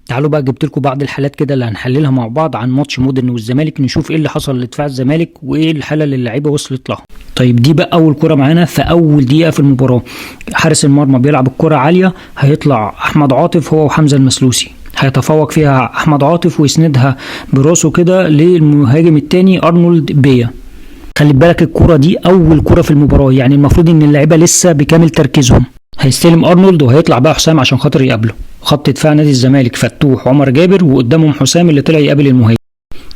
تعالوا بقى جبت لكم بعض الحالات كده اللي هنحللها مع بعض عن ماتش مودرن والزمالك، نشوف ايه اللي حصل لدفاع الزمالك وايه الحاله اللي اللعيبه وصلت لها. طيب دي بقى اول كره معانا في اول دقيقه في المباراه، حارس المرمى بيلعب الكره عاليه، هيطلع احمد عاطف هو وحمزه المسلوسي، هيتفوق فيها احمد عاطف ويسندها براسه كده للمهاجم الثاني ارنولد بيا. خلي بالك الكره دي اول كره في المباراه، يعني المفروض ان اللعيبه لسه بكامل تركيزهم. هيستلم ارنولد وهيطلع بقى حسام عشان خاطر يقابله. خط دفاع نادي الزمالك فتوح عمر جابر وقدامهم حسام اللي طلع يقابل المهاجم.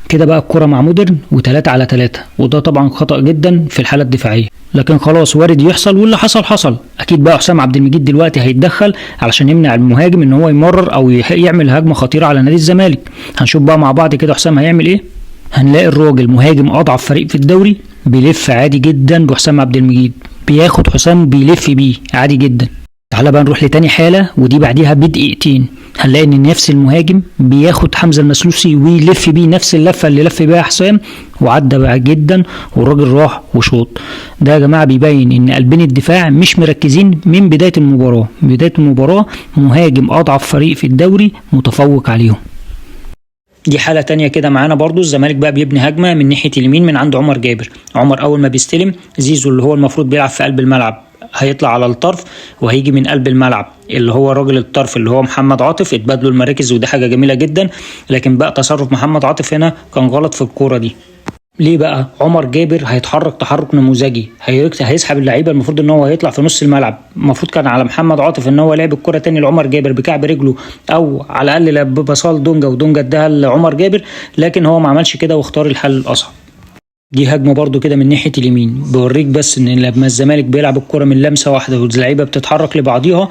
كده بقى الكرة مع مودرن و3 على 3، وده طبعا خطأ جدا في الحالة الدفاعية، لكن خلاص وارد يحصل، واللي حصل حصل. اكيد بقى حسام عبد المجيد دلوقتي هيتدخل علشان يمنع المهاجم ان هو يمرر او يعمل هجمة خطيرة على نادي الزمالك. هنشوف بقى مع بعض كده حسام هيعمل ايه. هنلاقي الراجل مهاجم اضعف فريق في الدوري بيلف عادي جدا بحسام عبد المجيد، بياخد حسام بيلف بيه عادي جدا. تعالى بقى نروح لتاني حالة ودي بعديها بدقيقتين، هنلاقي ان نفس المهاجم بياخد حمزة المسلوسي ويلف بيه نفس اللفة اللي لف بيها حسام، وعدى بقى جدا والراجل راح وشوط. ده يا جماعة بيبين ان قلبين الدفاع مش مركزين من بداية المباراة. بداية المباراة مهاجم اضعف فريق في الدوري متفوق عليهم. دي حالة تانية كده معانا برضو، الزمالك بقى بيبني هجمة من ناحية اليمين من عند عمر جابر. عمر اول ما بيستلم زيزو اللي هو المفروض بيلعب في قلب الملعب هيطلع على الطرف وهيجي من قلب الملعب اللي هو راجل الطرف اللي هو محمد عاطف، اتبادلوا المراكز ودي حاجة جميلة جدا. لكن بقى تصرف محمد عاطف هنا كان غلط في الكورة دي. ليه بقى؟ عمر جابر هيتحرك تحرك نموذجي، هيسحب اللعيبه، المفروض ان هو هيطلع في نص الملعب. المفروض كان على محمد عاطف ان هو لعب الكره تاني لعمر جابر بكعب رجله، او على الاقل لعب ببصال دونجا ودونجا اداها لعمر جابر، لكن هو ما عملش كده واختار الحل الاصعب. دي هجمه برضو كده من ناحيه اليمين، بوريك بس ان لما الزمالك بيلعب الكره من لمسه واحده واللعيبه بتتحرك لبعضيها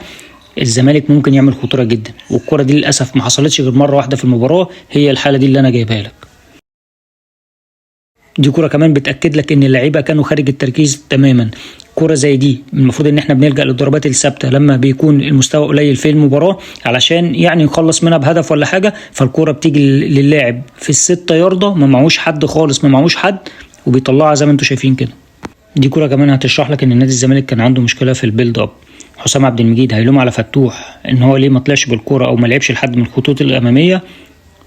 الزمالك ممكن يعمل خطوره جدا، والكره دي للاسف ما حصلتش غير مره واحده في المباراه، هي الحاله دي اللي انا جايبها لك. دي كرة كمان بتأكد لك ان اللعيبة كانوا خارج التركيز تماما. كرة زي دي المفروض ان احنا بنلجأ للضربات الثابتة لما بيكون المستوى قليل في المباراة علشان يعني نخلص منها بهدف ولا حاجة، فالكرة بتيجي للاعب في ال6 ياردة ما معهوش حد خالص، ما معهوش حد، وبيطلعها زي ما انتم شايفين كده. دي كرة كمان هتشرح لك ان نادي الزمالك كان عنده مشكلة في البيلد اب. حسام عبد المجيد هيلوم على فتوح ان هو ليه ما طلعش بالكرة او ما لعبش لحد من الخطوط الامامية،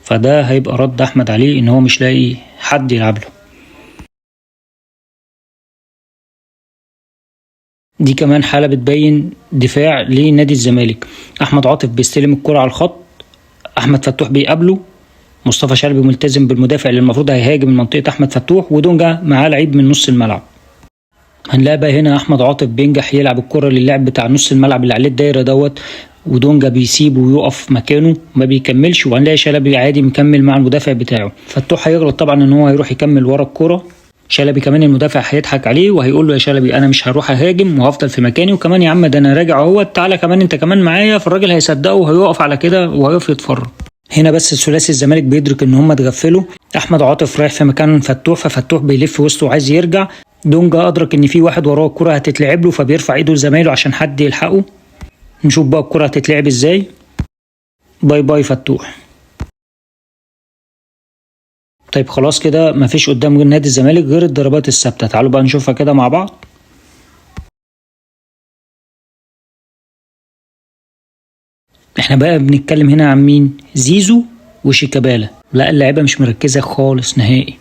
فده هيبقى رد احمد عليه ان هو مش لاقي حد يلعب له. دي كمان حالة بتبين دفاع لنادي الزمالك. احمد عاطف بيستلم الكرة على الخط، احمد فتوح بيقابله، مصطفى شلبي ملتزم بالمدافع اللي المفروض هيهاجم من منطقة احمد فتوح، ودونجا معاه لعيب من نص الملعب. هنلاقي بقى هنا احمد عاطف بينجح يلعب الكرة للاعب بتاع نص الملعب اللي عليه الدايرة دوت، ودونجا بيسيبه ويقف مكانه ما بيكملش، وهنلاقي شلبي عادي مكمل مع المدافع بتاعه. فتوح هيغلط طبعا ان هو هيروح يكمل ورا الكرة، شلبي كمان المدافع هيضحك عليه وهيقول له يا شلبي انا مش هروح اهاجم وهفضل في مكاني، وكمان يا عم ده انا راجع اهوت، تعالى كمان انت كمان معايا. فالراجل هيصدقه وهيقف على كده وهيقف يتفرج. هنا بس الثلاثي الزمالك بيدرك ان هم اتغفلوا، احمد عاطف رايح في مكان فتوح، ففتوح بيلف وسطه وعايز يرجع، دونجا ادرك ان في واحد وراه الكره هتتلعب له فبيرفع ايده لزمايله عشان حد يلحقه. نشوف بقى الكره هتتلعب ازاي. باي باي فتوح. طيب خلاص كده مفيش قدام نادي الزمالك غير الضربات الثابته، تعالوا بقى نشوفها كده مع بعض. احنا بقى بنتكلم هنا عن مين؟ زيزو وشيكابالا. لا اللعيبه مش مركزه خالص نهائي.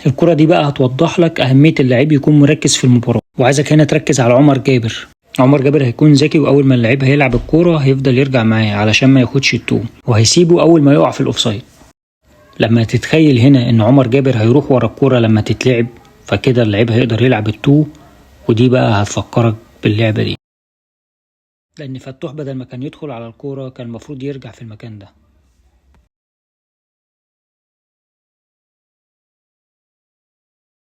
الكره دي بقى هتوضح لك اهميه اللعيب يكون مركز في المباراه، وعايزك هنا تركز على عمر جابر. عمر جابر هيكون ذكي، واول ما اللعيب هيلعب الكوره هيفضل يرجع معاه علشان ما ياخدش التوم، وهيسيبه اول ما يقع في الاوفسايد. لما تتخيل هنا ان عمر جابر هيروح ورا الكوره لما تتلعب، فكده اللعيب هيقدر يلعب التو، ودي بقى هتفكرك باللعبه دي، لان فتوح بدل ما كان يدخل على الكوره كان المفروض يرجع في المكان ده.